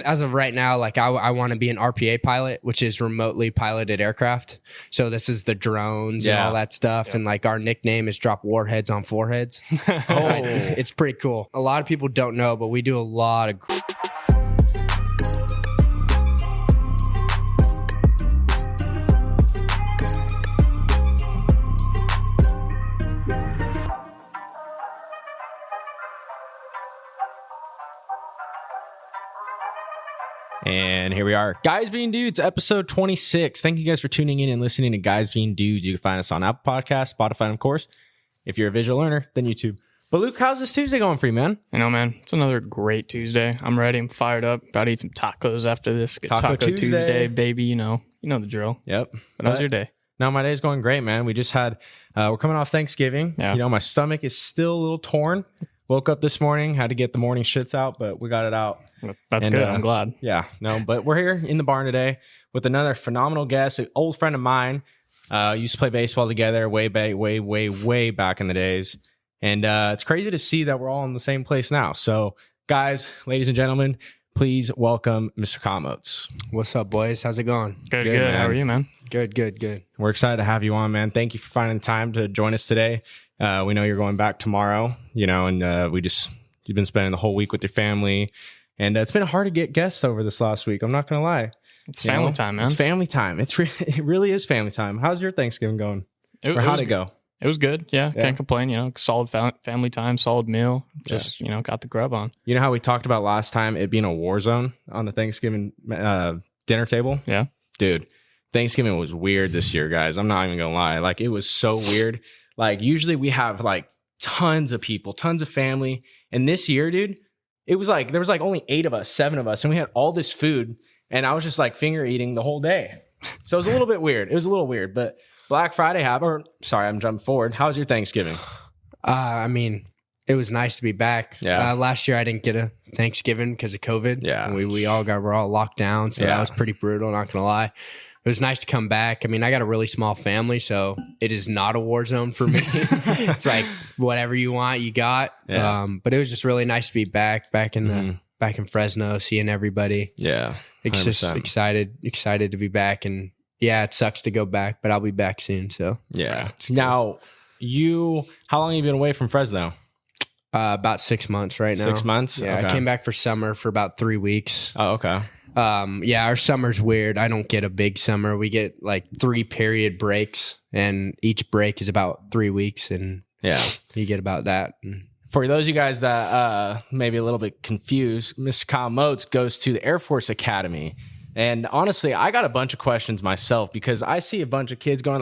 as of right now, like I want to be an RPA pilot, which is remotely piloted aircraft. So this is the drones and all that stuff. And like our nickname is drop warheads on foreheads. It's pretty cool. A lot of people don't know, but we do a lot of And here we are. Guys Being Dudes, episode 26. Thank you guys for tuning in and listening to Guys Being Dudes. You can find us on Apple Podcasts, Spotify, and of course, if you're a visual learner, then YouTube. But Luke, how's this Tuesday going for you, man? You know, man, it's another great Tuesday. I'm ready. I'm fired up. About to eat some tacos after this. Taco Tuesday, baby. You know the drill. Yep. But how's your day? No, my day's going great, man. We just had, we're coming off Thanksgiving. Yeah. You know, my stomach is still a little torn. Woke up this morning, had to get the morning shits out, but we got it out. That's good. I'm glad. Yeah, no, but we're here in the barn today with another phenomenal guest, an old friend of mine. Used to play baseball together way back in the days. And it's crazy to see that we're all in the same place now. So, guys, ladies and gentlemen, please welcome Mr. Kyle Moats. What's up, boys? How's it going? Good. How are you, man? Good. We're excited to have you on, man. Thank you for finding time to join us today. We know you're going back tomorrow, you know, and you've been spending the whole week with your family. And it's been hard to get guests over this last week. I'm not going to lie. It's family time, man. It's family time. It really is family time. How's your Thanksgiving going? How'd it go? It was good. Yeah. Can't complain. You know, solid family time, solid meal. Just, got the grub on. You know how we talked about last time it being a war zone on the Thanksgiving dinner table? Yeah. Dude, Thanksgiving was weird this year, guys. I'm not even going to lie. Like, it was so weird. Like, usually we have like tons of people, tons of family. And this year, dude, it was like, there was like only 7 of us, and we had all this food, and I was just like finger eating the whole day. So it was a little bit weird. It was a little weird, but Black Friday happened. Sorry, I'm jumping forward. How was your Thanksgiving? I mean, it was nice to be back. Yeah. Last year I didn't get a Thanksgiving because of COVID. Yeah. We're all locked down. So that was pretty brutal, not going to lie. It was nice to come back. I mean, I got a really small family, so it is not a war zone for me. It's like whatever you want, you got. Yeah. But it was just really nice to be back in Fresno, seeing everybody. Yeah. 100%. It's just excited to be back. And yeah, it sucks to go back, but I'll be back soon. So yeah. Cool. Now, how long have you been away from Fresno? About 6 months right now. 6 months? Yeah, okay. I came back for summer for about 3 weeks. Oh, okay. Our summer's weird. I don't get a big summer. We get like 3 period breaks, and each break is about 3 weeks, and you get about that. For those of you guys that may be a little bit confused, Mr. Kyle Moats goes to the Air Force Academy. And honestly, I got a bunch of questions myself because I see a bunch of kids going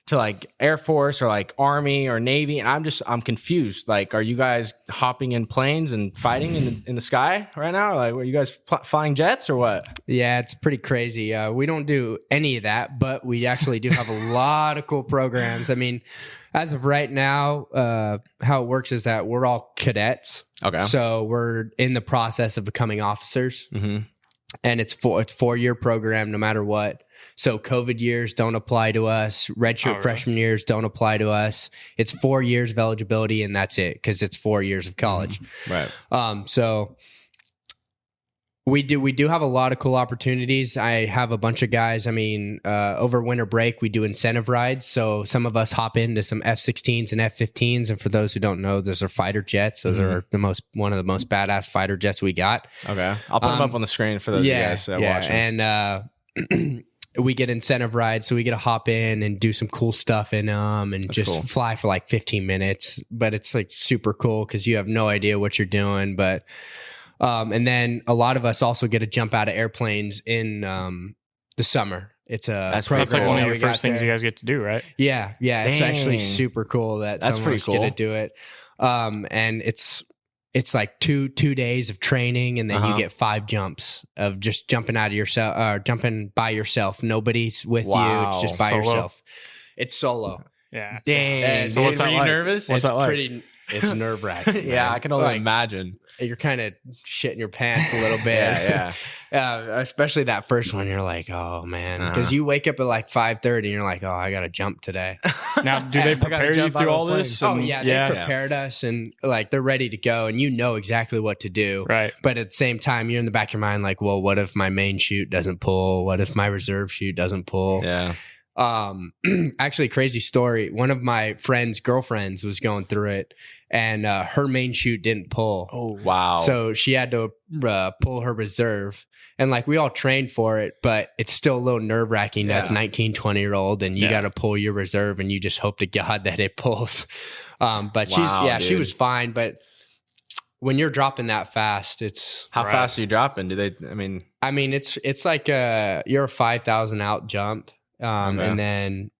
to Air Force or like Army or Navy, and I'm confused. Like, are you guys hopping in planes and fighting in the sky right now? Like, are you guys flying jets or what? Yeah, it's pretty crazy. We don't do any of that, but we actually do have a lot of cool programs. I mean, as of right now, how it works is that we're all cadets. Okay. So we're in the process of becoming officers. Mm-hmm. And it's 4-year program no matter what. So COVID years don't apply to us. Redshirt freshman years don't apply to us. It's 4 years of eligibility, and that's it because it's 4 years of college. Right. So we do have a lot of cool opportunities. I have a bunch of guys. I mean, over winter break, we do incentive rides. So some of us hop into some F-16s and F-15s. And for those who don't know, those are fighter jets. Those are one of the most badass fighter jets we got. Okay. I'll put them up on the screen for those of you guys that are watching. And we get incentive rides. So we get to hop in and do some cool stuff in them and That's just cool. fly for like 15 minutes. But it's like super cool because you have no idea what you're doing. But and then a lot of us also get to jump out of airplanes in the summer. It's that's like one of your first things you guys get to do, right? Yeah. It's actually super cool that that's some of us get to do it. And it's like two days of training, and then you get 5 jumps of just jumping out of yourself, jumping by yourself. Nobody's with you. It's just by yourself. It's solo. Yeah. Dang. And So what's Were that you like? nervous? What's that like? it's nerve wracking. Yeah, I can only imagine. You're kind of shitting your pants a little bit. Yeah. Especially that first one, you're like, oh man, because you wake up at like 5:30 and you're like, oh, I gotta jump today. Now, do they prepare you through all this? Oh yeah, they prepared us and like they're ready to go, and you know exactly what to do. Right. But at the same time, you're in the back of your mind like, well, what if my main chute doesn't pull? What if my reserve chute doesn't pull? Yeah. Actually, crazy story. One of my friend's girlfriends was going through it, and her main chute didn't pull. Oh wow! So she had to pull her reserve, and like we all trained for it, but it's still a little nerve wracking as 19, 20-year-old, and you got to pull your reserve, and you just hope to God that it pulls. But she was fine. But when you're dropping that fast, it's how fast are you dropping? Do they? I mean, it's like you're a 5,000 out jump. And then,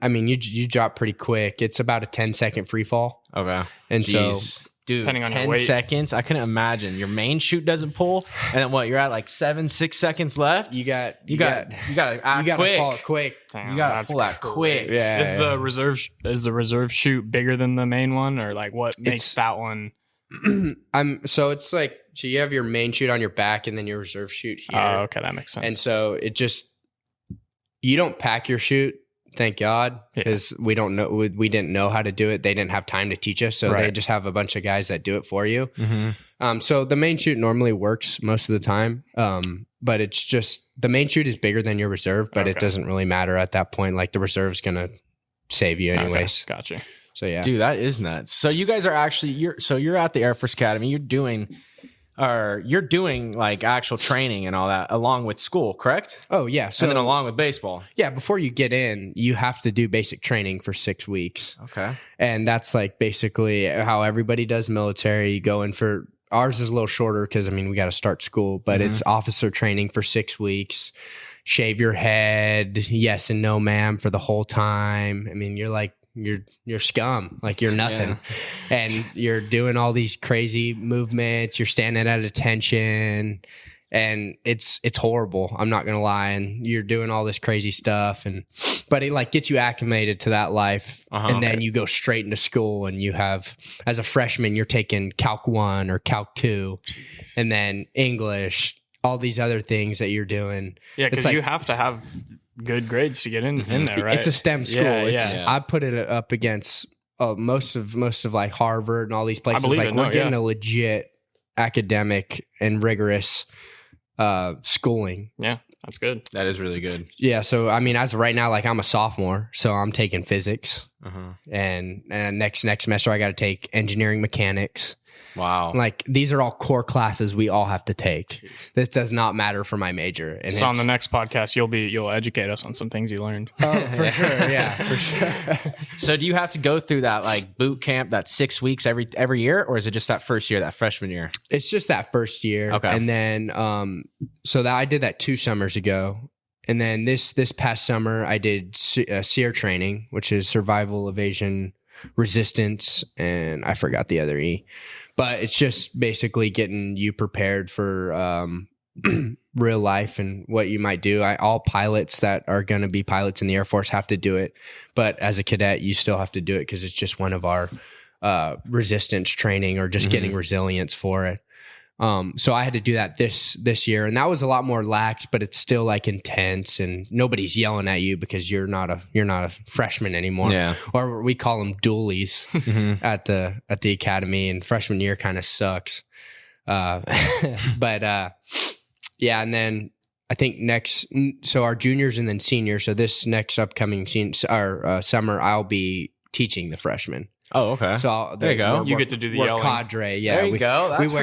I mean, you drop pretty quick. It's about a 10-second free fall. Okay. And so, dude, depending on 10 your weight. seconds, I couldn't imagine. Your main chute doesn't pull. And then what? You're at like 6 seconds left? You got to act quick. Call it quick. Damn, you got to pull that quick. Yeah. Is the reserve chute bigger than the main one, or like what makes that one? So it's like, so you have your main chute on your back and then your reserve chute here. Oh, okay. That makes sense. And so it just, you don't pack your chute, thank God, because we didn't know how to do it. They didn't have time to teach us, so they just have a bunch of guys that do it for you. Mm-hmm. So the main chute normally works most of the time, but it's just the main chute is bigger than your reserve, but it doesn't really matter at that point. Like the reserve's gonna save you anyways. Okay. Gotcha. So yeah, dude, that is nuts. So you guys are actually you're at the Air Force Academy. You're doing like actual training and all that along with school, correct? Oh yeah. So and then along with baseball. Yeah. Before you get in, you have to do basic training for 6 weeks. Okay. And that's like basically how everybody does military. You go in for, ours is a little shorter because I mean, we got to start school, but it's officer training for 6 weeks. Shave your head, yes and no, ma'am, for the whole time. I mean, you're like, you're scum, like you're nothing. And you're doing all these crazy movements, you're standing at attention, and it's horrible, I'm not gonna lie. And you're doing all this crazy stuff, but it like gets you acclimated to that life. And then you go straight into school, and you have, as a freshman, you're taking Calc 1 or Calc 2, and then English, all these other things that you're doing. Yeah, because you have to have good grades to get in there, right? It's a STEM school. I put it up against most of like Harvard and all these places. Like we're getting a legit academic and rigorous schooling. Yeah, that's good. That is really good. Yeah. So I mean, as of right now, like I'm a sophomore, so I'm taking physics, and next semester I got to take engineering mechanics. Wow. Like these are all core classes we all have to take. Jeez. This does not matter for my major. And so on the next podcast, you'll educate us on some things you learned. Oh, for sure. Yeah, for sure. So do you have to go through that like boot camp, that 6 weeks every year, or is it just that first year, that freshman year? It's just that first year. Okay. And then so that I did that 2 summers ago. And then this past summer I did SEER training, which is survival, evasion, resistance, and I forgot the other E. But it's just basically getting you prepared for real life and what you might do. All pilots that are going to be pilots in the Air Force have to do it. But as a cadet, you still have to do it because it's just one of our resistance training or just getting resilience for it. So I had to do that this year, and that was a lot more lax, but it's still like intense, and nobody's yelling at you because you're not a freshman anymore. Yeah. Or we call them dualies at the academy, and freshman year kind of sucks. But yeah, and then I think so our juniors and then seniors. So this next upcoming summer, I'll be teaching the freshmen. Oh, okay. So there you go. You get to do the yelling. Cadre, yeah. There you go. That's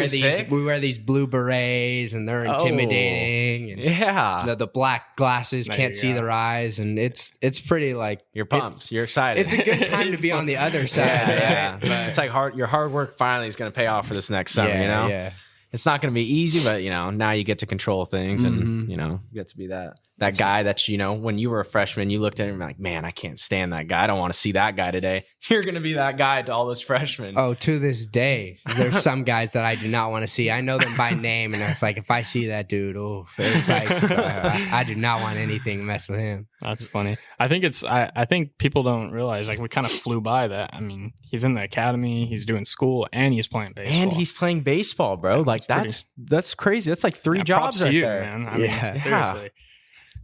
we wear these blue berets, and they're intimidating. And the black glasses can't see their eyes, and it's pretty like you're pumped. You're excited. It's a good time to be on the other side. Yeah. But it's like your hard work finally is going to pay off for this next summer. You know. Yeah. it's not going to be easy, but now you get to control things, and you get to be that guy that when you were a freshman, you looked at him like, man, I can't stand that guy. I don't want to see that guy today. You're going to be that guy to all those freshmen. Oh, to this day, there's some guys that I do not want to see. I know them by name, and it's like, if I see that dude, it's like I do not want anything to mess with him. That's funny. I think I think people don't realize, like, we kind of flew by that. I mean, he's in the academy, he's doing school, and he's playing baseball. And he's playing baseball, bro. Yeah, like that's crazy. That's like 3 jobs right there, man. I mean, seriously.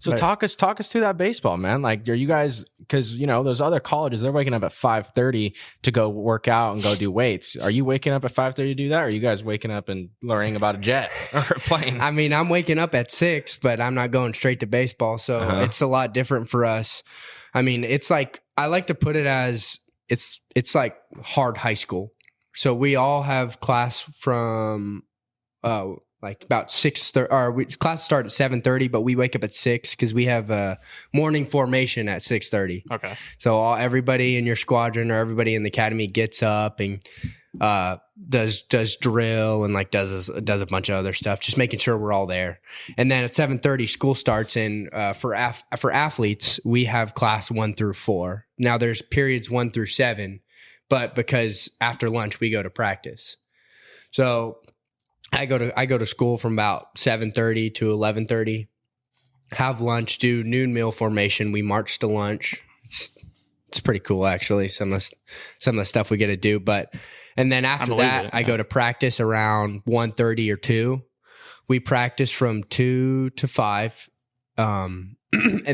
So talk us through that baseball, man. Like, are you guys, because those other colleges, they're waking up at 5:30 to go work out and go do weights. Are you waking up at 5:30 to do that, or are you guys waking up and learning about a jet or a plane? I mean, I'm waking up at 6, but I'm not going straight to baseball, so it's a lot different for us. I mean, it's like, I like to put it as it's like hard high school. So we all have class from like about 6:30. Our class start at 7:30, but we wake up at 6 because we have a morning formation at 6:30. Okay. So everybody in your squadron or everybody in the academy gets up and does drill and like does a bunch of other stuff, just making sure we're all there. And then at 7:30, school starts. And for athletes, we have class 1 through 4. Now there's periods 1 through 7, but because after lunch we go to practice. So I go to school from about 7:30 to 11:30, have lunch, do noon meal formation. We march to lunch. It's pretty cool, actually, some of the stuff we get to do. And then after that, I go to practice around 1:30 or 2. We practice from 2 to 5. And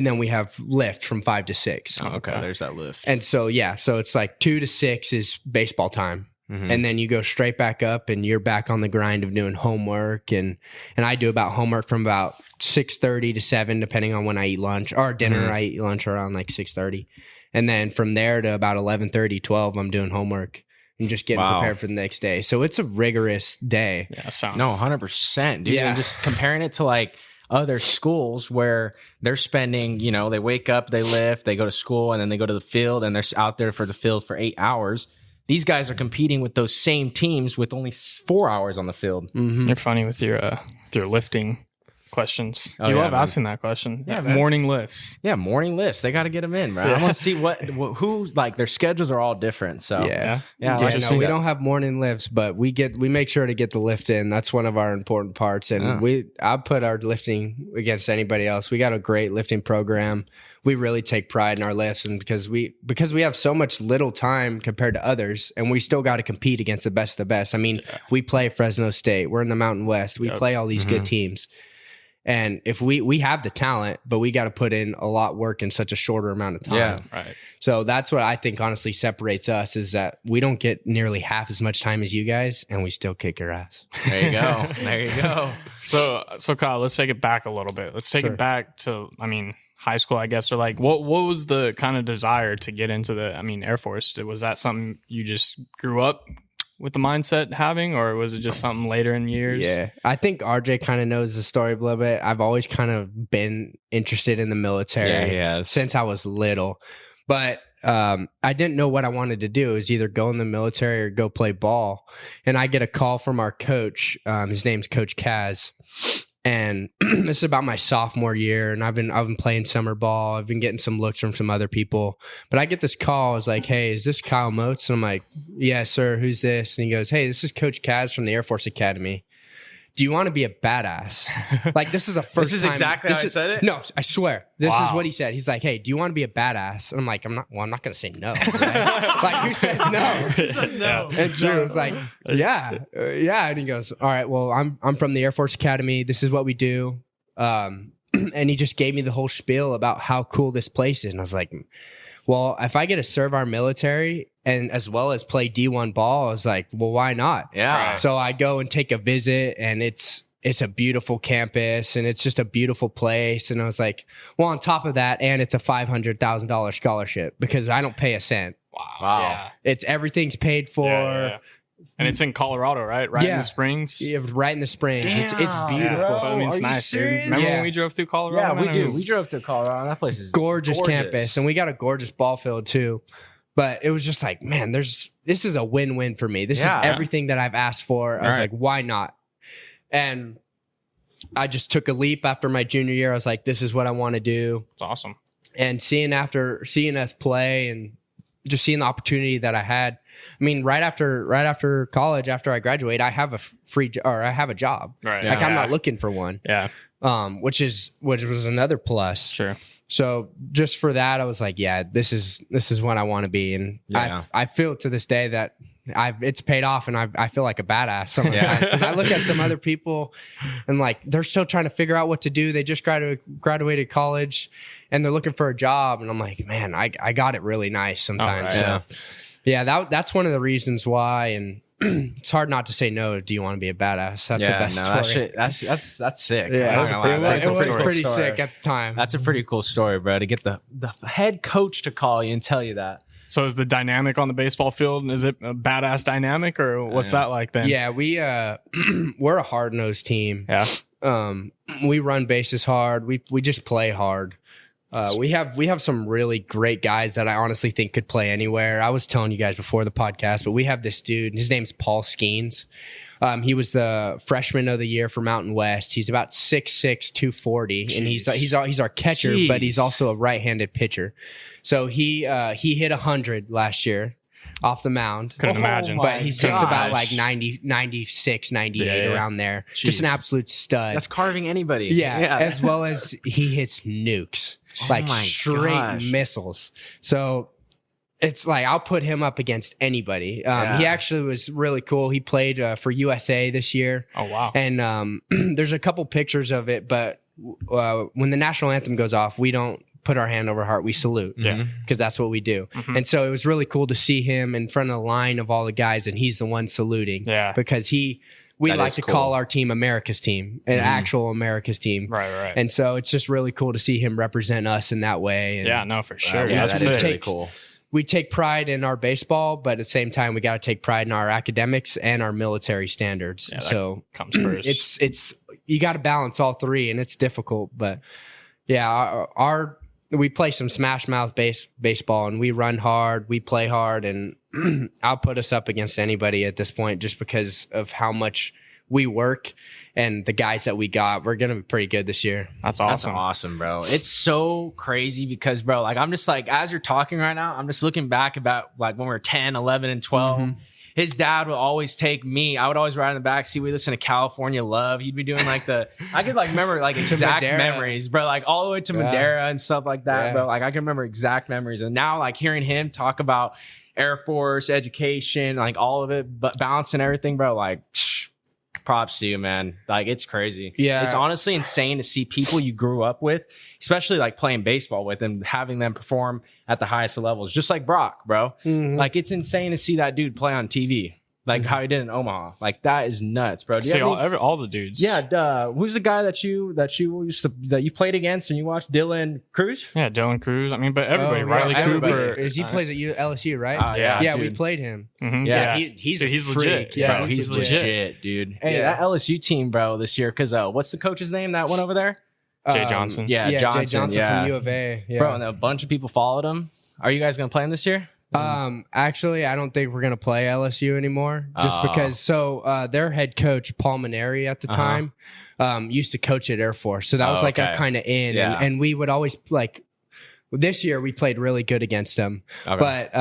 then we have lift from 5 to 6. Oh, okay. There's that lift. And so, so it's like 2 to 6 is baseball time. Mm-hmm. And then you go straight back up and you're back on the grind of doing homework. And I do about homework from about 6:30 to 7, depending on when I eat lunch or dinner. Mm-hmm. I eat lunch around like 6:30. And then from there to about 11:30, 12, I'm doing homework and just getting prepared for the next day. So it's a rigorous day. Yeah, sounds. No, 100%, dude. Yeah. And just comparing it to like other schools where they're spending, they wake up, they lift, they go to school, and then they go to the field, and they're out there for the field for 8 hours. These guys are competing with those same teams with only 4 hours on the field. Mm-hmm. You're funny with your lifting questions. You love asking that question. Yeah, morning lifts. Yeah, morning lifts. They got to get them in, bro. I want to see who's like, their schedules are all different. So we don't have morning lifts, but we make sure to get the lift in. That's one of our important parts, and I put our lifting against anybody else. We got a great lifting program. We really take pride in our lifts, and because we have so much little time compared to others, and we still got to compete against the best of the best. I mean, we play Fresno State. We're in the Mountain West. We play all these good teams. And if we have the talent, but we got to put in a lot of work in such a shorter amount of time. Yeah, right. So that's what I think honestly separates us, is that we don't get nearly half as much time as you guys, and we still kick your ass. There you go. There you go. So Kyle, let's take it back a little bit. Let's take it back to, high school, I guess, or like what was the kind of desire to get into the Air Force? Was that something you just grew up with the mindset having, or was it just something later in years? Yeah, I think RJ kind of knows the story a little bit. I've always kind of been interested in the military since I was little, but I didn't know what I wanted to do. It was either go in the military or go play ball. And I get a call from our coach. His name's Coach Kaz. And this is about my sophomore year, and I've been playing summer ball. I've been getting some looks from some other people, but I get this call. I was like, "Hey, is this Kyle Moats?" And I'm like, "Yes, sir. Who's this?" And he goes, "Hey, this is Coach Kaz from the Air Force Academy. Do you want to be a badass?" Like, this is a first. This is time. exactly how I said it. No, I swear, this is what he said. He's like, "Hey, do you want to be a badass?" And I'm like, "I'm not. Well, I'm not going to say no." Right? Like, who says no? No. And Drew was like, "Yeah." And he goes, "All right. Well, I'm from the Air Force Academy. This is what we do." And he just gave me the whole spiel about how cool this place is, and I was like, well, if I get to serve our military and as well as play D1 ball, I was like, well, why not? Yeah. Right. So I go and take a visit, and it's a beautiful campus, and it's just a beautiful place. And I was like, well, on top of that, and it's a $500,000 scholarship because I don't pay a cent. Wow. Yeah. It's everything's paid for. Yeah. And it's in Colorado, right? Right in the Springs? Yeah, right in the Springs. Damn, it's beautiful. Yeah. So, it's nice, dude. Remember when we drove through Colorado? Yeah, we do. We drove through Colorado. That place is gorgeous campus. And we got a gorgeous ball field, too. But it was just like, man, this is a win-win for me. This is everything that I've asked for. I was like, why not? And I just took a leap after my junior year. I was like, this is what I want to do. It's awesome. And seeing us play and just seeing the opportunity that I had. I mean, right after college, after I graduate, I have I have a job. Right. Like I'm not looking for one. Yeah. Which was another plus. Sure. So just for that, I was like, yeah, this is what I want to be. And I feel to this day that it's paid off, and I feel like a badass sometimes because I look at some other people and like they're still trying to figure out what to do. They just graduated college and they're looking for a job, and I'm like, man, I got it really nice sometimes. Oh, right. So that's one of the reasons why. And it's hard not to say no. Do you want to be a badass? That's the best story. That's sick. Yeah, it was pretty story. sick at the time. That's a pretty cool story, bro. To get the head coach to call you and tell you that. So is the dynamic on the baseball field, is it a badass dynamic, or what's that like then? Yeah, we're a hard-nosed team. Yeah. We run bases hard. We just play hard. We have some really great guys that I honestly think could play anywhere. I was telling you guys before the podcast, but we have this dude. His name's Paul Skeens. He was the freshman of the year for Mountain West. He's about 6'6", 240, and he's our catcher, but he's also a right-handed pitcher. So he hit 100 last year off the mound. Couldn't imagine. But he sits about like 90, 96, 98 around there. Jeez. Just an absolute stud. That's carving anybody. Yeah. As well as he hits nukes, like straight missiles. So it's like I'll put him up against anybody. He actually was really cool. He played for USA this year. Oh, wow. And there's a couple pictures of it, but when the national anthem goes off, we don't put our hand over heart, we salute. Yeah. Because that's what we do. Mm-hmm. And so it was really cool to see him in front of the line of all the guys, and he's the one saluting. Yeah. Because we like to call our team America's team, an actual America's team. Right. And so it's just really cool to see him represent us in that way. And, yeah, no, for sure. That's really cool. We take pride in our baseball, but at the same time, we got to take pride in our academics and our military standards. Yeah, so comes first. It's you got to balance all three, and it's difficult. But yeah, we play some smash mouth baseball, and we run hard, we play hard, and I'll put us up against anybody at this point just because of how much we work and the guys that we got. We're gonna be pretty good this year. That's awesome. That's awesome, bro. It's so crazy because, bro, like I'm just like, as you're talking right now, I'm just looking back about like when we were 10, 11, and 12. Mm-hmm. His dad would always take me. I would always ride in the back seat. We listen to California Love. He'd be doing like I could like remember like exact memories, bro. Like all the way to Madera and stuff like that, bro. Like I can remember exact memories. And now like hearing him talk about Air Force education, like all of it, but balancing everything, bro. Like props to you, man. Like it's crazy. Yeah, it's honestly insane to see people you grew up with, especially like playing baseball with, and having them perform at the highest levels, just like Brock, bro. Mm-hmm. Like it's insane to see that dude play on TV, like how he did in Omaha. Like that is nuts, bro. See all the dudes. Yeah, who's the guy that you played against and you watched? Dylan Cruz. Yeah, Dylan Cruz. I mean, but everybody. Riley Cooper. He plays at LSU, right? Yeah, we played him. Mm-hmm. Yeah, he's legit. Yeah, bro, he's legit, dude. Hey, that LSU team, bro, this year. Because what's the coach's name that went over there? Jay Johnson. Johnson. Jay Johnson from U of A. Yeah. Bro, and a bunch of people followed him. Are you guys gonna play him this year? Actually, I don't think we're gonna play LSU anymore, just because. Their head coach Paul Maneri at the time used to coach at Air Force, so that was like a kind of in, and we would always like. This year we played really good against him, but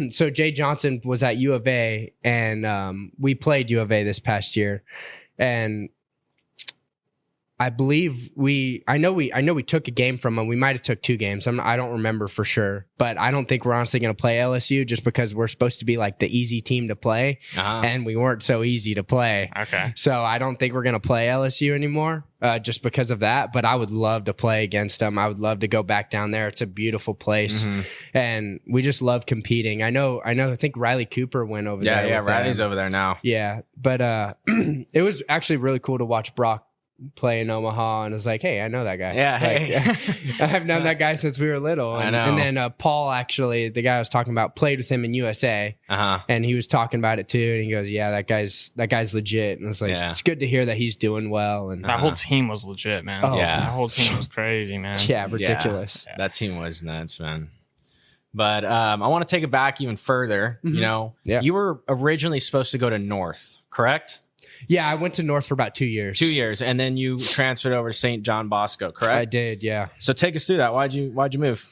so Jay Johnson was at U of A, and we played U of A this past year, and I believe I know we took a game from them. We might have took 2 games. I don't remember for sure, but I don't think we're honestly going to play LSU just because we're supposed to be like the easy team to play, and we weren't so easy to play. Okay. So I don't think we're going to play LSU anymore, just because of that. But I would love to play against them. I would love to go back down there. It's a beautiful place, and we just love competing. I think Riley Cooper went over there. Yeah, Riley's over there now. Yeah, but it was actually really cool to watch Brock play in Omaha, and it's like, hey, I know that guy. Yeah, I've known that guy since we were little. And, I know. And then Paul, actually, the guy I was talking about, played with him in USA, and he was talking about it too. And he goes, "Yeah, that guy's legit." And it's like, it's good to hear that he's doing well. And that whole team was legit, man. Oh, that whole team was crazy, man. Yeah, ridiculous. Yeah. That team was nuts, man. But I want to take it back even further. You know, you were originally supposed to go to North, correct? Yeah, I went to North for about 2 years. 2 years, and then you transferred over to St. John Bosco, correct? I did, yeah. So take us through that. Why'd you move?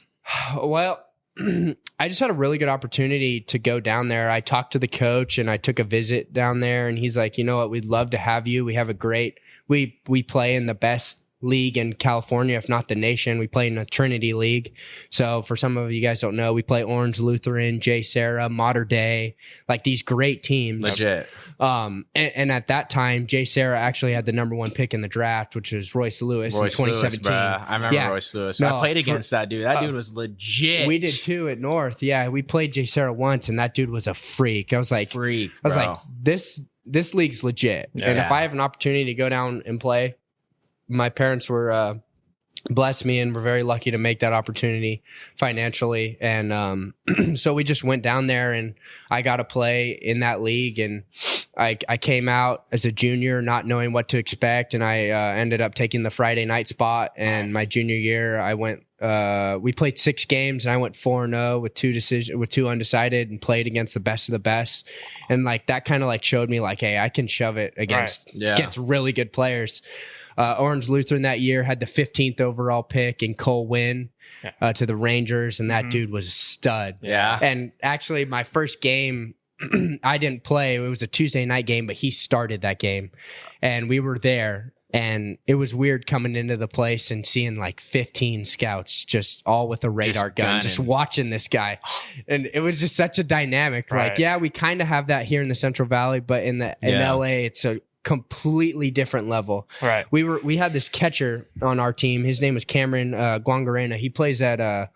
Well, I just had a really good opportunity to go down there. I talked to the coach and I took a visit down there, and he's like, you know what, we'd love to have you. We have a great, we play in the best league in California, if not the nation. We play in the Trinity League. So for some of you guys don't know, we play Orange Lutheran, J. Sarah, Mater Dei, like these great teams. Legit. And at that time, J. Sarah actually had the number 1 pick in the draft, which was Royce Lewis in 2017. I remember Royce Lewis. No, I played against that dude. That dude was legit. We did too at North. Yeah, we played J. Sarah once, and that dude was a freak. I was like, this league's legit. Yeah. And if I have an opportunity to go down and play, my parents were blessed me and were very lucky to make that opportunity financially. And so we just went down there, and I got to play in that league. And I came out as a junior not knowing what to expect, and I ended up taking the Friday night spot. And my junior year, I went. We played 6 games, and I went 4-0 with 2 undecided, and played against the best of the best. And like that kind of like showed me like, hey, I can shove it against really good players. Orange Lutheran that year had the 15th overall pick and Cole Wynn to the Rangers, and that dude was a stud. Yeah. And actually, my first game, I didn't play. It was a Tuesday night game, but he started that game, and we were there. And it was weird coming into the place and seeing like 15 scouts just all with a radar gun, just watching this guy. And it was just such a dynamic. Right. Like, yeah, we kind of have that here in the Central Valley, but in LA, it's a completely different level. Right. We had this catcher on our team. His name was Cameron Guangarena. He plays at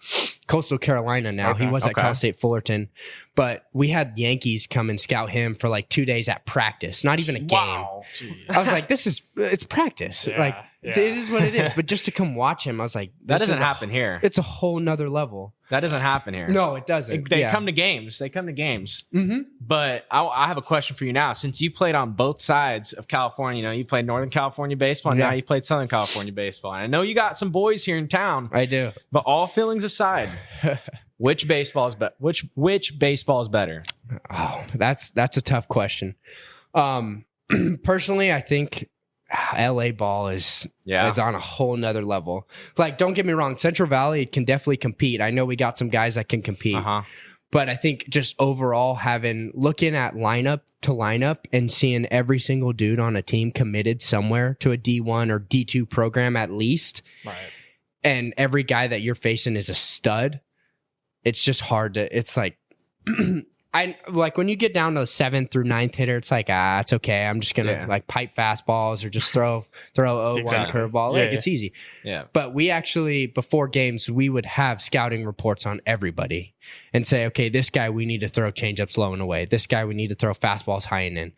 Coastal Carolina now. Okay. He was at Cal State Fullerton. But we had Yankees come and scout him for like 2 days at practice, not even a game. Wow. I was like, it's practice. Yeah, like, yeah. it is what it is. But just to come watch him, I was like, That doesn't happen here. It's a whole nother level. That doesn't happen here. No, it doesn't. They come to games. Mm-hmm. But I have a question for you now. Since you played on both sides of California, you know, you played Northern California baseball, and now you played Southern California baseball. And I know you got some boys here in town. I do. But all feelings aside, which baseball is which baseball is better? Oh, that's a tough question. Personally, I think LA ball is on a whole nother level. Like, don't get me wrong, Central Valley can definitely compete. I know we got some guys that can compete. But I think just overall looking at lineup to lineup and seeing every single dude on a team committed somewhere to a D1 or D2 program at least. Right. And every guy that you're facing is a stud. It's just hard to, it's like, I like when you get down to the 7th through 9th hitter, it's like, it's okay. I'm just going to like pipe fastballs or just throw a 0-1 curveball. Like, it's easy. Yeah. But we actually, before games, we would have scouting reports on everybody and say, okay, this guy, we need to throw changeups low and away. This guy, we need to throw fastballs high and in.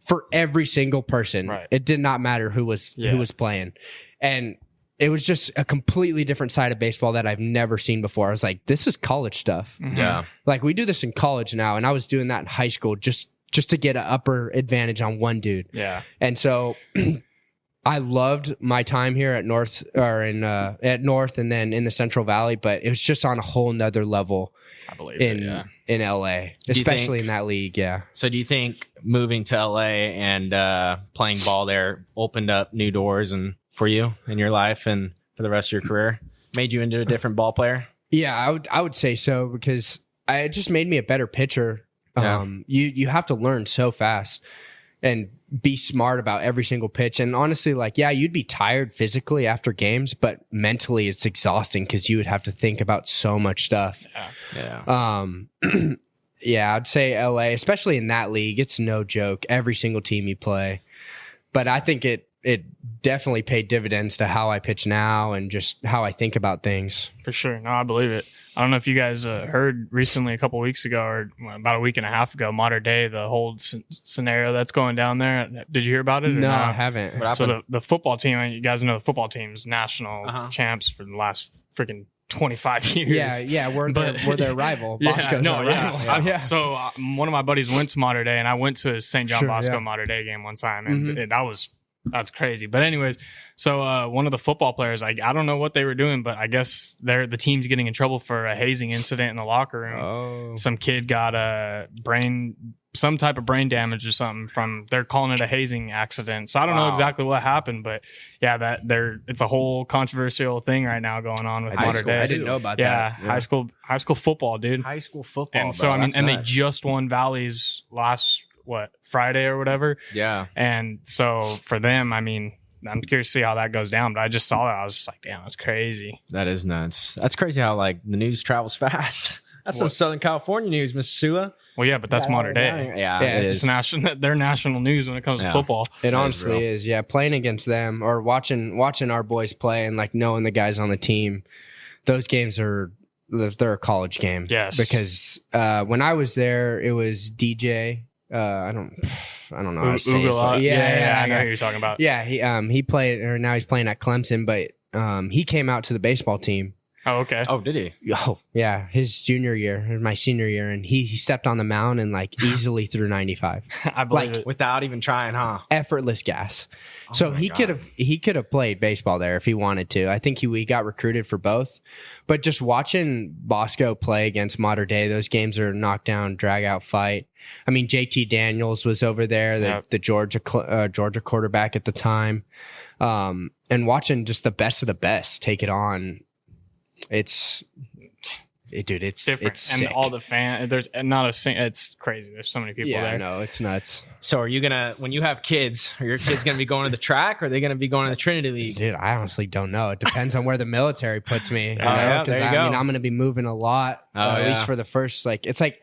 For every single person, it did not matter who was playing. And it was just a completely different side of baseball that I've never seen before. I was like, this is college stuff. Mm-hmm. Yeah. Like, we do this in college now, and I was doing that in high school just to get an upper advantage on one dude. Yeah. And so I loved my time here at North at North and then in the Central Valley, but it was just on a whole nother level. I believe in LA, especially in that league. Yeah. So do you think moving to LA and playing ball there opened up new doors and for you in your life and for the rest of your career, made you into a different ball player? Yeah, I would say so, because it just made me a better pitcher. Yeah. You have to learn so fast and be smart about every single pitch. And honestly, like, yeah, you'd be tired physically after games, but mentally it's exhausting because you would have to think about so much stuff. Yeah. Yeah, I'd say LA, especially in that league, it's no joke. Every single team you play. But I think it definitely paid dividends to how I pitch now and just how I think about things. For sure. No, I believe it. I don't know if you guys heard recently, a couple of weeks ago or about a week and a half ago, Mater Dei, the whole scenario that's going down there. Did you hear about it? No, I haven't. So the football team, you guys know the football team's national champs for the last freaking 25 years. Yeah, we're their rival. Bosco's their rival. So one of my buddies went to Mater Dei, and I went to a St. John Bosco Mater Dei game one time, and that was That's crazy. But anyways, so one of the football players, I don't know what they were doing, but I guess the team's getting in trouble for a hazing incident in the locker room. Oh. Some kid got some type of brain damage or something they're calling it a hazing accident. So I don't know exactly what happened, but yeah, it's a whole controversial thing right now going on with modern day. I didn't know about that. Yeah, high school football, dude. High school football. And so, they just won Valley's last, Friday or whatever. Yeah. And so for them, I mean, I'm curious to see how that goes down, but I just saw that. I was just like, damn, that's crazy. That is nuts. That's crazy how like the news travels fast. That's some Southern California news, Mr. Sua. Well, yeah, but that's modern day. Yeah, it's national. They're national news when it comes to football. It honestly is. Yeah, playing against them or watching our boys play and like knowing the guys on the team, those games they're a college game. Yes, because when I was there, it was DJ. I don't know how to say it. Yeah, I know who you're talking about. Yeah, he played, or now he's playing at Clemson, but he came out to the baseball team. Oh, okay. Oh, did he? Oh, yeah. His junior year, my senior year, and he stepped on the mound and like easily threw 95. I believe it. Without even trying, huh? Effortless gas. So he could have played baseball there if he wanted to. I think he got recruited for both. But just watching Bosco play against Modern Day, those games are knockdown, drag out fight. I mean, JT Daniels was over there, the Georgia quarterback at the time, and watching just the best of the best take it on. It's different. It's sick. And all the it's crazy. There's so many people there. Yeah, no, it's nuts. So are you when you have kids, are your kids gonna be going to the track, or are they gonna be going to the Trinity League? Dude, I honestly don't know. It depends on where the military puts me. There you go. I'm gonna be moving a lot. At least for the first, it's like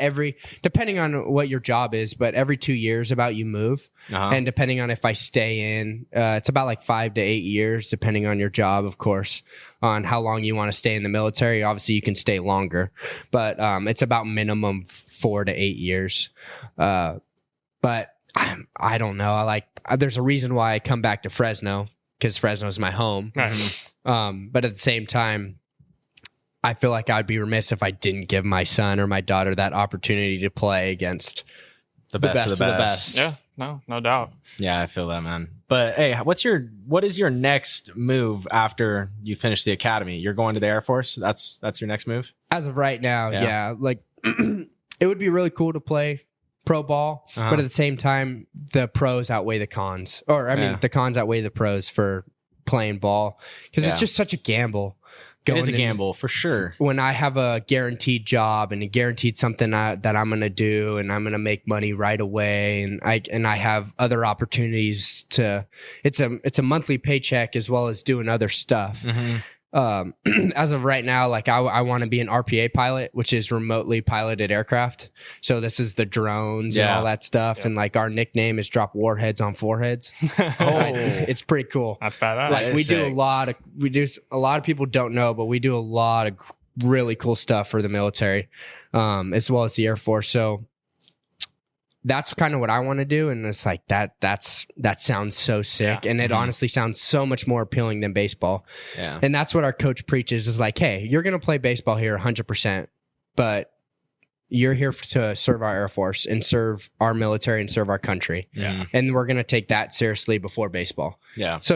depending on what your job is, but every 2 years about you move. And depending on if I stay in, it's about like 5 to 8 years, depending on your job, of course, on how long you want to stay in the military. Obviously you can stay longer, but it's about minimum 4 to 8 years. But I don't know. There's a reason why I come back to Fresno, because Fresno is my home. Right. But at the same time, I feel like I'd be remiss if I didn't give my son or my daughter that opportunity to play against the best of the best. Yeah, no doubt. Yeah, I feel that, man. But hey, what is your next move after you finish the academy? You're going to the Air Force? That's your next move? As of right now, yeah. It would be really cool to play pro ball, but at the same time, the pros outweigh the cons. Or the cons outweigh the pros for playing ball, because it's just such a gamble. It is a gamble for sure. When I have a guaranteed job and a guaranteed something that I'm going to do, and I'm going to make money right away, and I have other opportunities it's a monthly paycheck as well as doing other stuff. As of right now, I want to be an RPA pilot, which is remotely piloted aircraft. So this is the drones and all that stuff. And our nickname is Drop Warheads on Foreheads. It's pretty cool. That's badass. We do a lot of people don't know, but we do a lot of really cool stuff for the military, as well as the Air Force. So that's kind of what I want to do. And it's like, that sounds so sick. And it honestly sounds so much more appealing than baseball. Yeah. And that's what our coach preaches, is like, hey, you're going to play baseball here 100%, but you're here to serve our Air Force and serve our military and serve our country. Yeah. And we're going to take that seriously before baseball. Yeah. So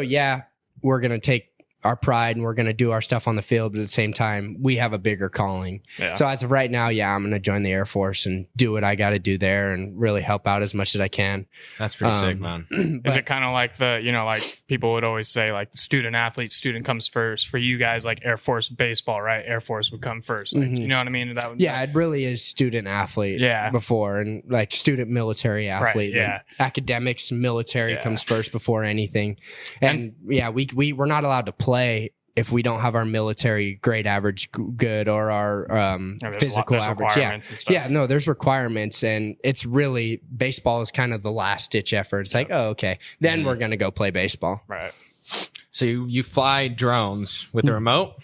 we're going to take our pride and we're going to do our stuff on the field, but at the same time, we have a bigger calling. Yeah. So as of right now, I'm going to join the Air Force and do what I got to do there and really help out as much as I can. That's pretty sick, man. Is it kind of like like people would always say, like the student comes first for you guys, like Air Force baseball, right? Air Force would come first. Like, you know what I mean? It really is student athlete before, and like student military athlete. Right, yeah. Academics military comes first before anything. And we're not allowed to play if we don't have our military grade average good or our physical average. No, there's requirements, and it's really, baseball is kind of the last ditch effort. It's like, oh, okay, then we're gonna go play baseball. Right. So you fly drones with the remote?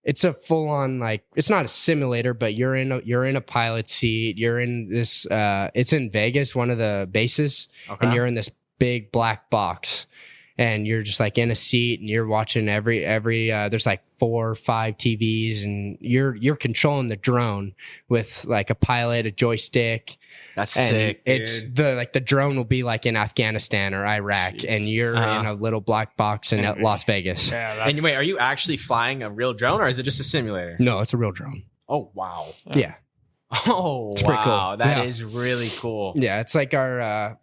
It's a full on, it's not a simulator, but you're in a pilot seat. You're in this. It's in Vegas, one of the bases, and you're in this big black box. and you're just like in a seat and you're watching every there's like 4 or 5 TVs, and you're controlling the drone with like a pilot, a joystick. That's and sick. It's Dude. the drone will be like in Afghanistan or Iraq, and you're in a little black box in Las Vegas. Yeah, And wait, are you actually flying a real drone, or is it just a simulator? No, it's a real drone. Oh wow. Yeah. Oh It's pretty wow, cool. that Yeah. is really cool. Yeah, it's like our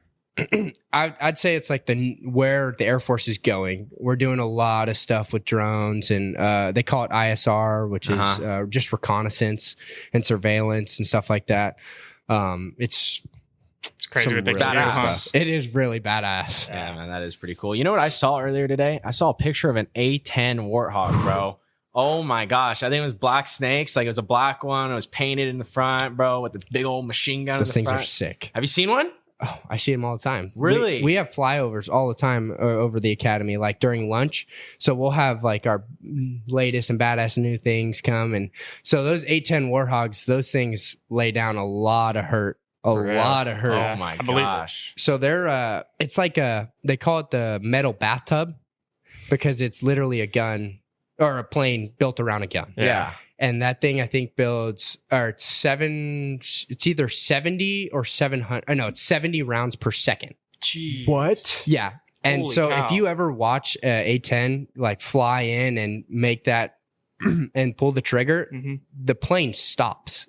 I'd say it's like where the Air Force is going. We're doing a lot of stuff with drones, and they call it ISR, which is just reconnaissance and surveillance and stuff like that. It's crazy some what they really can do, good huh? stuff. It is really badass. Yeah, man, that is pretty cool. You know what I saw earlier today? I saw a picture of an A10 Warthog, bro. Oh my gosh, I think it was black snakes. Like it was a black one. It was painted in the front, bro, with the big old machine gun. Those in the things front. are sick. Have you seen one? Oh, I see them all the time. Really? We have flyovers all the time over the academy, like during lunch. So we'll have like our latest and badass new things come. And so those A10 Warthogs, those things lay down a lot of hurt. A For real? lot of hurt. Oh my I believe it. gosh. So they're it's like they call it the metal bathtub because it's literally a gun or a plane built around a gun. Yeah. And that thing I think builds it's either 70 or 700. No, it's 70 rounds per second. Jeez. What? Yeah. And Holy so cow. if you ever watch A10 like fly in and make that and pull the trigger, Mhm. the plane stops.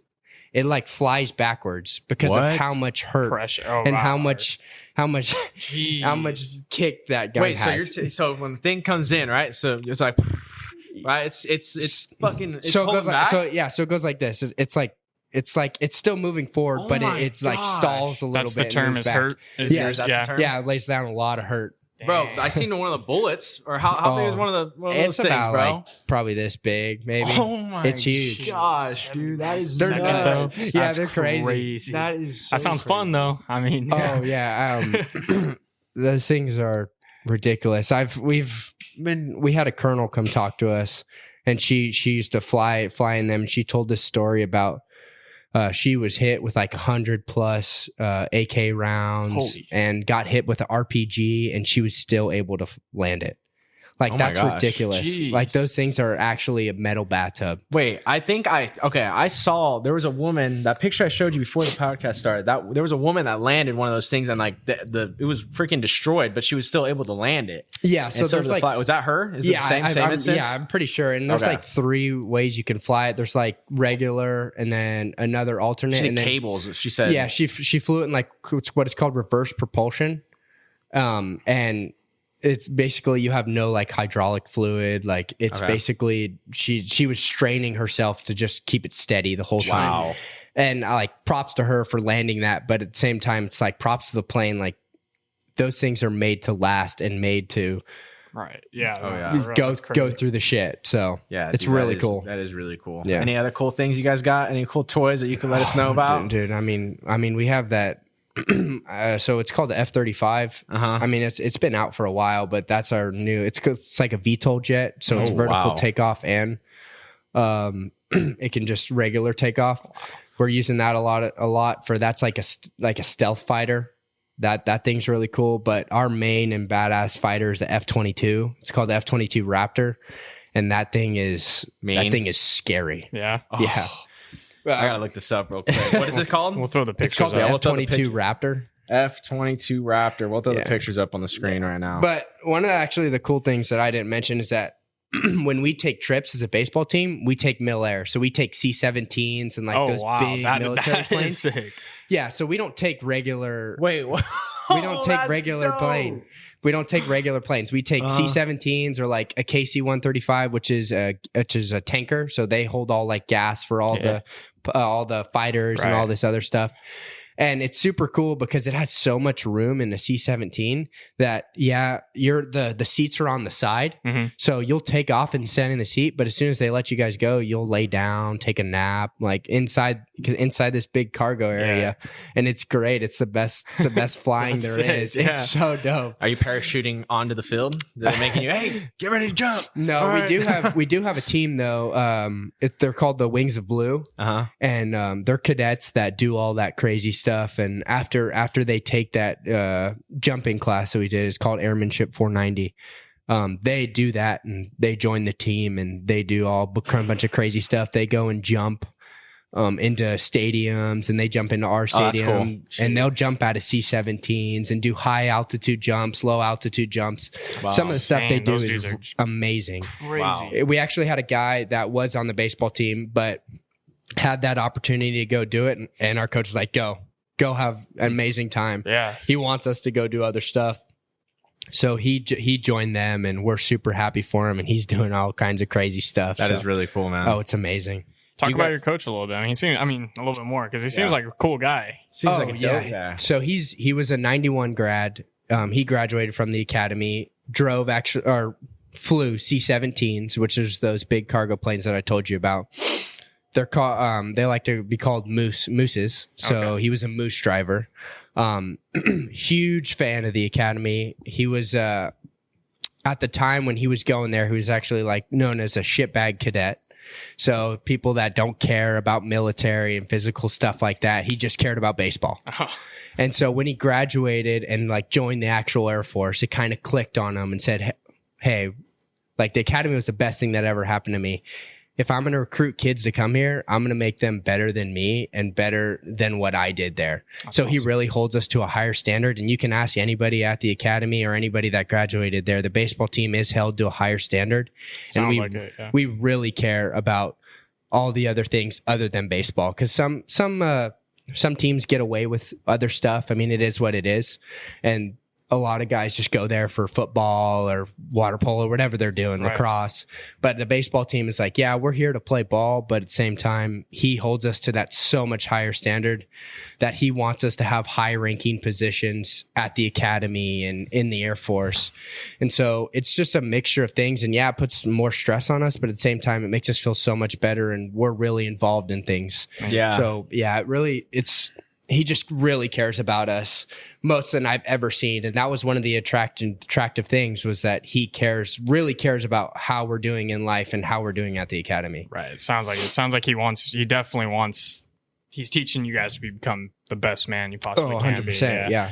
It like flies backwards because What? of how much hurt Pressure. Oh, and wow. how much Jeez. how much kick that gun Wait, has. so so when the thing comes in, right? So it's like, right? It's fucking. It's so it holding goes like back? so it goes like this. It's like it's still moving forward, Oh but my it's like gosh. stalls a little That's bit. the and term moves is back. hurt. Is Yeah, yours- that's the term? Yeah, it lays down a lot of hurt. Bro, Dang. I seen one of the bullets, or how big is one of those It's things, about bro? like probably this big, maybe. Oh my It's huge. gosh, dude, that is They're Second, nuts. though. Yeah, That's they're crazy. That is. That sounds fun though. I mean, Oh yeah, those things are ridiculous. We had a colonel come talk to us, and she used to fly in them. And she told this story about she was hit with like 100 plus AK rounds Holy. and got hit with an RPG, and she was still able to land it. Like Oh my that's gosh. ridiculous. Jeez. Like those things are actually a metal bathtub. Wait, I saw there was a woman, that picture I showed you before the podcast started, that there was a woman that landed one of those things and like it was freaking destroyed, but she was still able to land it. Yeah, so And there's like was that her? Is it the same instance? yeah, I'm pretty sure. And there's Okay. like 3 ways you can fly it. There's like regular, and then another alternate, She did and then cables, she said. yeah, she flew it in like what is called reverse propulsion, and it's basically you have no like hydraulic fluid. Like it's Okay. basically she was straining herself to just keep it steady the whole time. Wow. And I like props to her for landing that, but at the same time, it's like props to the plane. Like those things are made to last and made to right. Yeah. Oh, yeah. for real, go that's crazy. go through the shit. So Yeah, it's dude, really that is- cool. That is really cool. Yeah. Any other cool things you guys got? Any cool toys that you can let us know about? Dude, I mean, we have that. So it's called the F-35. Uh-huh. I mean, it's been out for a while, but that's our new. It's like a VTOL jet, so it's Oh, vertical wow. takeoff and it can just regular takeoff. We're using that a lot for that's like a stealth fighter. That thing's really cool. But our main and badass fighter is the F-22. It's called the F-22 Raptor, and that thing is scary. Yeah. Yeah. I gotta look this up real quick. What is it called? We'll throw the pictures It's called the up. we'll throw the F-22 Raptor. F-22 Raptor. We'll throw the Yeah. pictures up on the screen right now. But one of the cool things that I didn't mention is that when we take trips as a baseball team, we take mil-air. So we take C-17s and like Oh those wow, big military that planes. is sick. Yeah, so we don't take regular. Wait, what? We don't take regular plane. We don't take regular planes. We take C-17s or like a KC-135, which is a tanker. So they hold all like gas for all the fighters and all Right. this other stuff. And it's super cool because it has so much room in the C-17 that the seats are on the side. Mhm. So you'll take off and sit in the seat, but as soon as they let you guys go, you'll lay down, take a nap, like inside this big cargo area. And it's great. It's the best flying That's there sick, is. yeah. It's so dope. Are you parachuting onto the field? They're making you, hey, get ready to jump. No, All we right. do have a team though. They're called the Wings of Blue, Uh-huh. and they're cadets that do all that crazy stuff stuff. And after they take that jumping class that we did, it's called Airmanship 490. They do that and they join the team and they do a bunch of crazy stuff. They go and jump into stadiums, and they jump into our stadium, and they'll jump out of C-17s and do high altitude jumps, low altitude jumps. Wow. Some of the stuff they do is amazing. Crazy. Wow. We actually had a guy that was on the baseball team, but had that opportunity to go do it, and our coach was like, go have an amazing time. Yeah. He wants us to go do other stuff. So he joined them, and we're super happy for him, and he's doing all kinds of crazy stuff. That is really cool, man. Oh, it's amazing. Talk about your coach a little bit. I mean, a little bit more, because he seems like a cool guy. Seems like a dope guy. So he was a 91 grad. He graduated from the academy, flew C-17s, which is those big cargo planes that I told you about. They're called, they like to be called mooses. So he was a moose driver. Huge fan of the academy. He was, at the time when he was going there, he was actually like known as a shitbag cadet. So people that don't care about military and physical stuff like that, he just cared about baseball. Oh. And so when he graduated and like joined the actual Air Force, it kind of clicked on him and said, hey, like the academy was the best thing that ever happened to me. If I'm going to recruit kids to come here, I'm going to make them better than me and better than what I did there. That's awesome. He really holds us to a higher standard. And you can ask anybody at the academy or anybody that graduated there. The baseball team is held to a higher standard. Sounds and like it, yeah. We really care about all the other things other than baseball. Because some teams get away with other stuff. I mean, it is what it is. And a lot of guys just go there for football or water polo, whatever they're doing, lacrosse. But the baseball team is like, yeah, we're here to play ball. But at the same time, he holds us to that so much higher standard that he wants us to have high ranking positions at the academy and in the Air Force. And so it's just a mixture of things. And yeah, it puts more stress on us, but at the same time, it makes us feel so much better and we're really involved in things. Yeah. So yeah, he just really cares about us most than I've ever seen. And that was one of the attractive things, was that he really cares about how we're doing in life and how we're doing at the academy. Right. It sounds like he definitely wants, he's teaching you guys to become the best man you possibly can be. 100%. Yeah.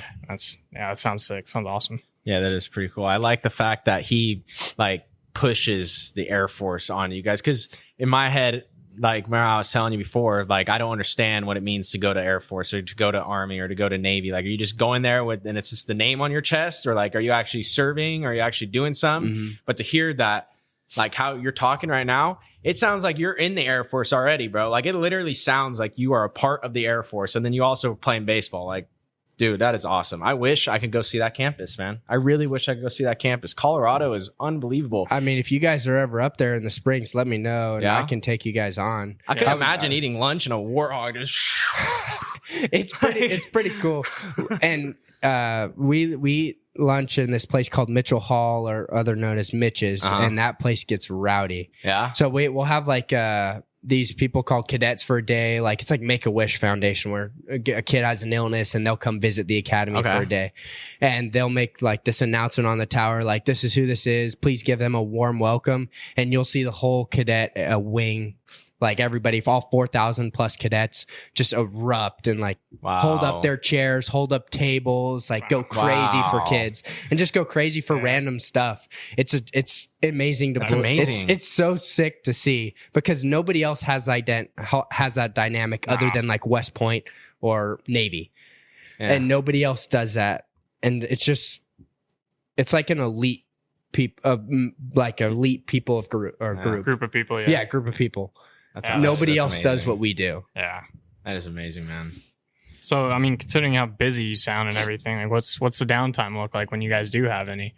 That sounds sick. Sounds awesome. Yeah, that is pretty cool. I like the fact that he like pushes the Air Force on you guys. Cause in my head, like I was telling you before, like I don't understand what it means to go to Air Force or to go to Army or to go to Navy. Like, are you just going there and it's just the name on your chest, or like, are you actually serving? Or are you actually doing something? Mm-hmm. But to hear that, like how you're talking right now, it sounds like you're in the Air Force already, bro. Like it literally sounds like you are a part of the Air Force, and then you also playing baseball. Like, dude, that is awesome. I wish I could go see that campus, man. I really wish I could go see that campus. Colorado is unbelievable. I mean, if you guys are ever up there in the springs, let me know, and I can take you guys on. I can imagine eating lunch and a warthog just. It's pretty cool. And we lunch in this place called Mitchell Hall, or other known as Mitch's, and that place gets rowdy. Yeah. So we'll have like these people called cadets for a day. Like it's like Make-A-Wish Foundation, where a kid has an illness and they'll come visit the academy for a day, and they'll make like this announcement on the tower, like, this is who this is, please give them a warm welcome. And you'll see the whole cadet wing, like everybody, all 4,000 plus cadets, just erupt and like hold up their chairs, hold up tables, like go crazy for kids and just go crazy for random stuff. It's amazing to That's amazing. It's so sick to see, because nobody else has that dynamic other than like West Point or Navy, and nobody else does that. And it's like an elite group of group of people. Group of people. that's Nobody else amazing. Does what we do. Yeah. That is amazing, man. So, I mean, considering how busy you sound and everything, like what's the downtime look like when you guys do have any?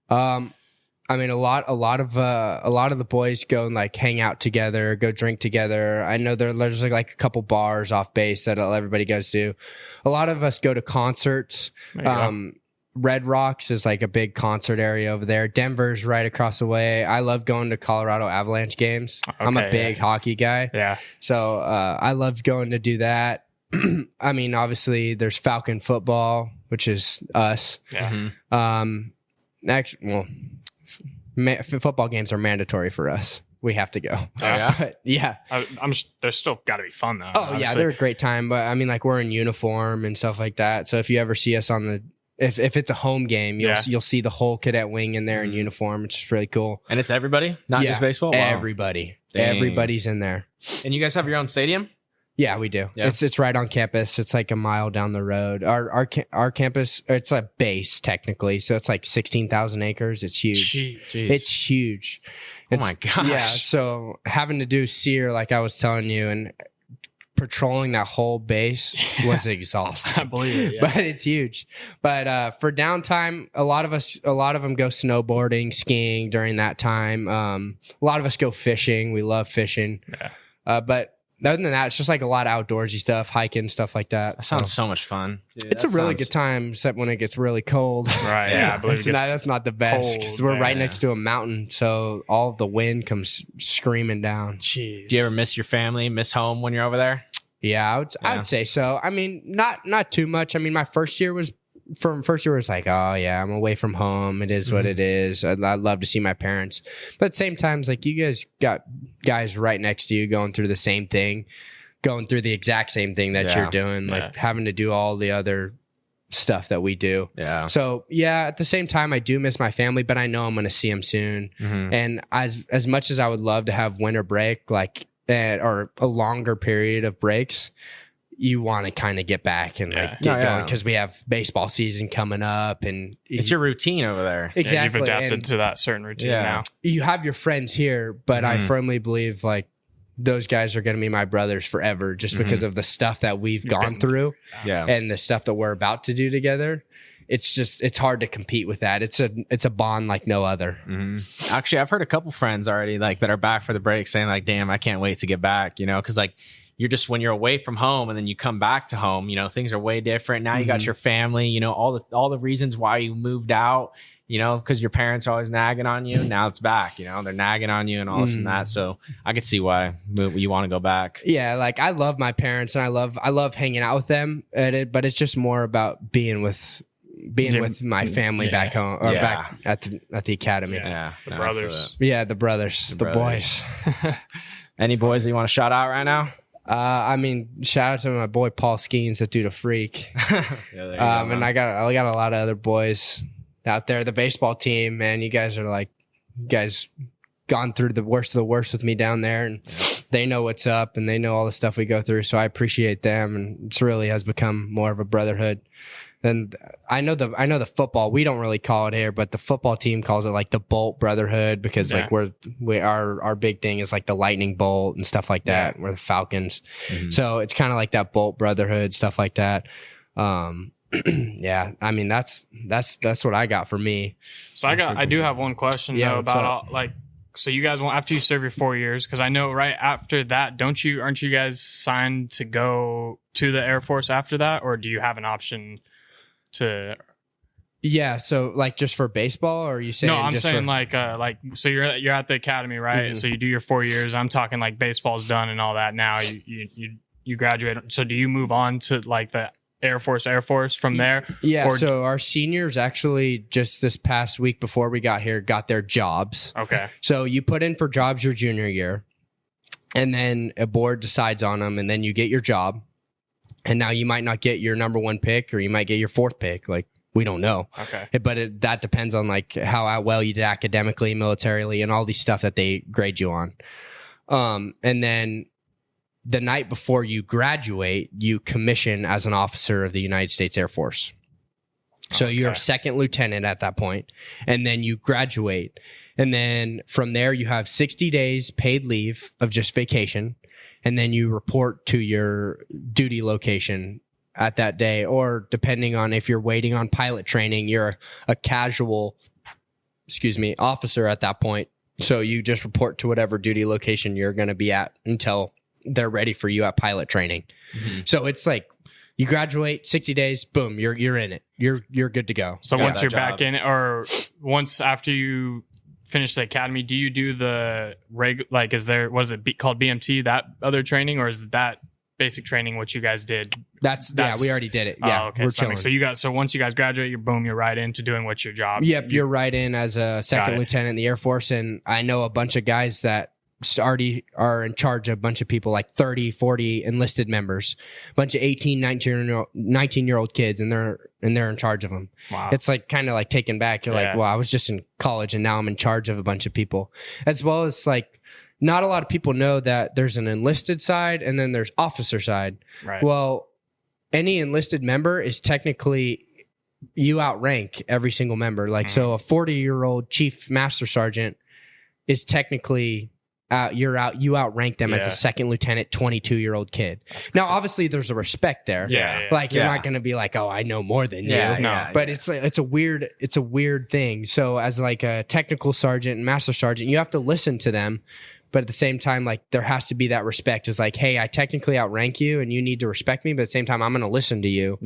I mean, a lot of the boys go and like hang out together, go drink together. I know there's like a couple bars off base that everybody goes to. A lot of us go to concerts. Red Rocks is like a big concert area over there. Denver's right across the way. I love going to Colorado Avalanche games. Okay, I'm a big hockey guy. Yeah. So I love going to do that. I mean, obviously there's Falcon football, which is us. Yeah. Actually, football games are mandatory for us. we have to go. Oh, yeah? But yeah. They're still got to be fun though. Oh yeah, they're a great time. But I mean, like we're in uniform and stuff like that. So if you ever see us on the if it's a home game, you'll see the whole cadet wing in there in uniform, which is really cool. And it's everybody, not just baseball. Wow. Everybody, everybody's in there. And you guys have your own stadium? Yeah, we do. Yeah. It's right on campus. It's like a mile down the road. Our campus, it's a base technically, so it's like 16,000 acres. It's huge. Jeez. It's huge. Oh my gosh. Yeah. So having to do SEER, like I was telling you, and patrolling that whole base was exhausting. I believe it, yeah. But it's huge. But for downtime, a lot of them go snowboarding, skiing during that time. A lot of us go fishing. We love fishing. Yeah. But other than that, it's just like a lot of outdoorsy stuff, hiking, stuff like that. That sounds so much fun. Dude, it's a really good time, except when it gets really cold. Right. Yeah. I believe that's not the best because we're right next to a mountain, so all of the wind comes screaming down. Jeez. Do you ever miss your family, miss home when you're over there? Yeah, I would say so. I mean, not too much. I mean, my first year was like, oh yeah, I'm away from home. It is what it is. I'd love to see my parents, but at the same time, it's like you guys got guys right next to you going through the same thing, going through the exact same thing that you're doing, like having to do all the other stuff that we do. Yeah. So yeah, at the same time, I do miss my family, but I know I'm going to see them soon. And as much as I would love to have winter break, like or a longer period of breaks, you want to kind of get back and like get going because we have baseball season coming up, and it's your routine over there. Exactly, you've adapted to that certain routine now. You have your friends here, but I firmly believe like those guys are going to be my brothers forever, just because of the stuff that we've gone through, and the stuff that we're about to do together. It's hard to compete with that. It's a bond like no other. Actually, I've heard a couple friends already like that are back for the break saying like, damn, I can't wait to get back, because like you're just, when you're away from home and then you come back to home, things are way different. Now you got your family, all the reasons why you moved out, because your parents are always nagging on you. Now it's back, they're nagging on you and all this and that. So I could see why you want to go back. Yeah. Like I love my parents and I love hanging out with them but it's just more about being with my family back home or back at the academy. The brothers. The brothers, the boys. Any boys that you want to shout out right now? I mean, shout out to my boy Paul Skeens, that dude a freak. And I got a lot of other boys out there. The baseball team, man, you guys gone through the worst of the worst with me down there, and they know what's up and they know all the stuff we go through. So I appreciate them, and it really has become more of a brotherhood. And I know the football, we don't really call it here, but the football team calls it like the Bolt Brotherhood, because like our big thing is like the lightning bolt and stuff like that. We're the Falcons. So it's kind of like that Bolt Brotherhood, stuff like that. I mean, that's what I got for me. So I do have one question though about so you guys want, after you serve your 4 years, because I know right after that, aren't you guys signed to go to the Air Force after that, or do you have an option to? So like just for baseball, or are you saying? No, I'm saying so you're at the academy, right? So you do your 4 years. I'm talking like baseball's done and all that. Now you graduate. So do you move on to like the Air Force from there? So our seniors actually just this past week before we got here got their jobs. Okay. So you put in for jobs your junior year, and then a board decides on them, and then you get your job. And now you might not get your number one pick, or you might get your fourth pick. Like, we don't know. Okay. But that depends on like how well you did academically, militarily, and all these stuff that they grade you on. And then the night before you graduate, you commission as an officer of the United States Air Force. So you're a second lieutenant at that point, and then you graduate. And then from there, you have 60 days paid leave of just vacation. And then you report to your duty location at that day, or depending on if you're waiting on pilot training, you're a casual, officer at that point. So you just report to whatever duty location you're going to be at until they're ready for you at pilot training. So it's like you graduate, 60 days, boom, you're in it. You're good to go. So once you're back in it, or once after you finish the academy, do you do the what is it called, BMT, that other training, or is that basic training what you guys did? That's we already did it. Yeah, okay. So once you guys graduate, you're right into doing what's your job. Yep, you're right in as a second lieutenant in the Air Force, and I know a bunch of guys that already are in charge of a bunch of people, like 30, 40 enlisted members, a bunch of 18, 19-year-old kids, and they're in charge of them. Wow. It's like kind of like taken back. You're like, well, I was just in college and now I'm in charge of a bunch of people. As well as like, not a lot of people know that there's an enlisted side and then there's officer side. Right. Well, any enlisted member is technically, you outrank every single member. Like, so a 40-year-old chief master sergeant is technically you outrank them as a second lieutenant 22-year-old kid. Now obviously there's a respect there. Like you're not going to be like, oh, I know more than you. But it's like, it's a weird thing. So as like a technical sergeant and master sergeant, you have to listen to them, but at the same time, like there has to be that respect. It's like, hey, I technically outrank you and you need to respect me, but at the same time I'm going to listen to you.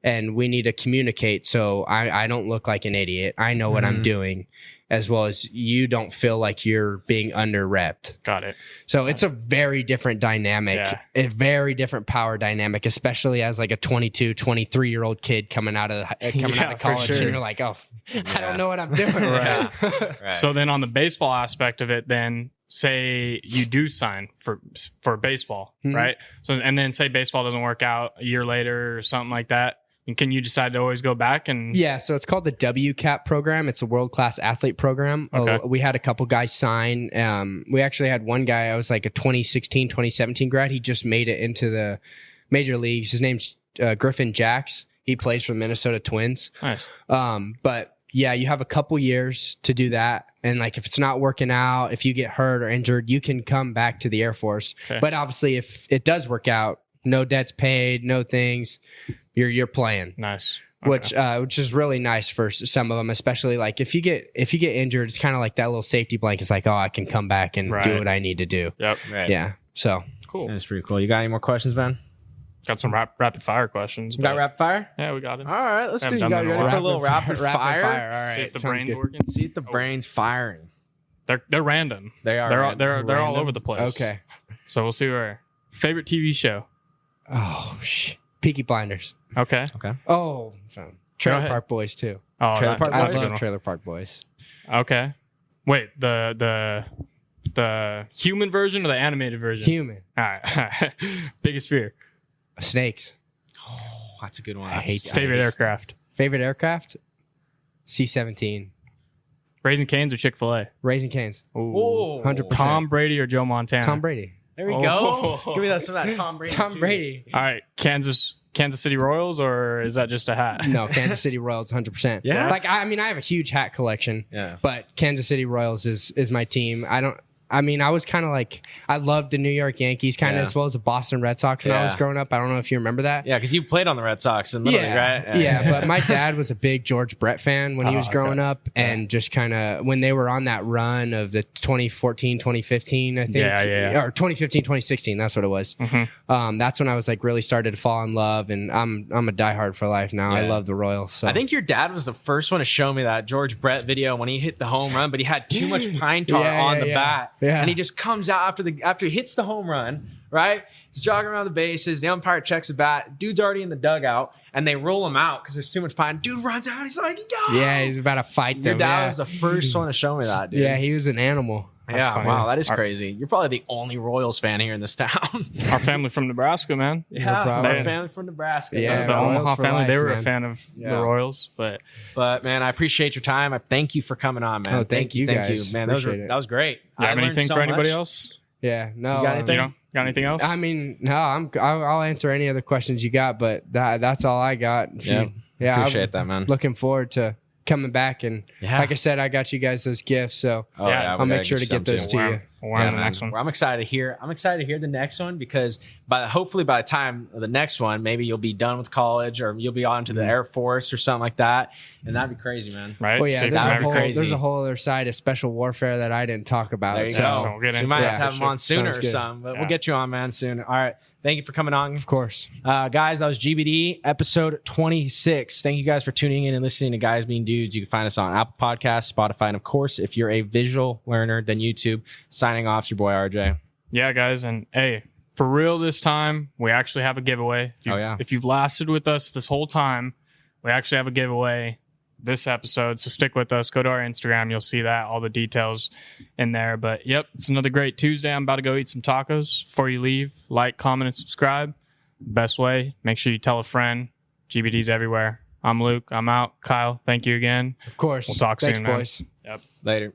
And we need to communicate so I don't look like an idiot. I know what I'm doing, as well as you don't feel like you're being under-repped. Got it. So it's a very different dynamic, a very different power dynamic, especially as like a 22, 23-year-old kid coming out of college, and you're like, oh, I don't know what I'm doing. Right. So then on the baseball aspect of it, then say you do sign for baseball, right? So, and then say baseball doesn't work out a year later or something like that. And can you decide to always go back? And so it's called the WCAP program. It's a world-class athlete program. Okay. We had a couple guys sign. We actually had one guy, I was like a 2016, 2017 grad. He just made it into the major leagues. His name's Griffin Jacks. He plays for the Minnesota Twins. Nice. But yeah, you have a couple years to do that. And like, if it's not working out, if you get hurt or injured, you can come back to the Air Force. Okay. But obviously if it does work out, no debts paid, no things, you're playing. Nice. Okay. Which is really nice for some of them, especially like if you get injured, it's kind of like that little safety blanket. It's like, oh, I can come back and do what I need to do. Yep. Right. Yeah. So Cool. That's pretty cool. You got any more questions, man? Got some rapid fire questions. We got rapid fire? Yeah, we got it. All right, let's do it. You done got that in a ready for a while. little rapid fire? All right. See if the sounds brain's good. working. See if the brain's firing. They're random. They are. They're all Random? over the place. Okay. So we'll see where. Favorite TV show. Oh, Peaky Blinders. Okay. Oh, Trailer ahead. Park Boys too. Oh, Trailer Park I Boys? love Trailer Park Boys. Okay. Wait, the human version or the animated version? Human. All right. Biggest fear. Snakes. Oh, that's a good one. I hate Favorite aircraft. Favorite aircraft? C-17. Raising Cane's or Chick-fil-A? Raising Cane's. Whoa. 100%. Tom Brady or Joe Montana? Tom Brady. There we Oh. go. Give me some of that Tom Brady. Tom Brady. All right. Kansas City Royals, or is that just a hat? No, Kansas City Royals, 100%. Yeah? Like, I mean, I have a huge hat collection. Yeah. But Kansas City Royals is my team. I was kind of like, I loved the New York Yankees kind of as well as the Boston Red Sox when I was growing up. I don't know if you remember that. Yeah, because you played on the Red Sox in Little League, right? Yeah, but my dad was a big George Brett fan when he was growing up, and just kind of when they were on that run of the 2014, 2015, I think, or 2015, 2016, that's what it was. Mm-hmm. That's when I was like really started to fall in love, and I'm a diehard for life now. I love the Royals. So. I think your dad was the first one to show me that George Brett video when he hit the home run, but he had too much pine tar on the bat. Yeah. And he just comes out after he hits the home run, right? He's jogging around the bases. The umpire checks the bat. Dude's already in the dugout, and they roll him out because there's too much pine. Dude runs out. He's like, yo! Yeah, he's about to fight them. Your dad was the first one to show me that, dude. Yeah, he was an animal. Yeah, funny. wow, that is crazy. You're probably the only Royals fan here in this town. Our family from Nebraska, man. Yeah, problem. our family from Nebraska. Yeah, The Royals Omaha for family, life, they were man. a fan of Yeah. the Royals, but man, I appreciate your time. I thank you for coming on, man. Oh, thank you guys. man. Appreciate it. That was great. do you have I learned anything so for anybody much. else? Yeah, no. You got anything? You know, got anything else? I mean, no, I'll answer any other questions you got, but that's all I got. Appreciate that, man. Looking forward to coming back, and like I said, I got you guys those gifts, so Oh, Yeah, we I'll make gotta sure to get those to you. We'll on the man. next one. Well, I'm excited to hear. I'm excited to hear the next one because hopefully by the time of the next one, maybe you'll be done with college or you'll be on to the Air Force or something like that, and that'd be crazy, man. Right? Well, yeah, Safe there's and a, happy. whole, crazy. there's a whole other side of special warfare that I didn't talk about. There you so, go. So we'll get So we into might that have to have for him sure. on sooner Sounds or good. something, but Yeah. we'll get you on, man, soon. All right. Thank you for coming on. Of course. Guys, that was GBD episode 26. Thank you guys for tuning in and listening to Guys Being Dudes. You can find us on Apple Podcasts, Spotify, and of course, if you're a visual learner, then YouTube. Signing off, it's your boy RJ. Yeah, guys, and hey, for real this time, we actually have a giveaway. If you've lasted with us this whole time, we actually have a giveaway. this episode. So stick with us. Go to our Instagram. You'll see that, all the details in there. But yep, it's another great Tuesday. I'm about to go eat some tacos. Before you leave, like, comment, and subscribe. Best way, make sure you tell a friend. GBD's everywhere. I'm Luke. I'm out. Kyle, thank you again. Of course. We'll talk Thanks, soon, man. boys. Yep. Later.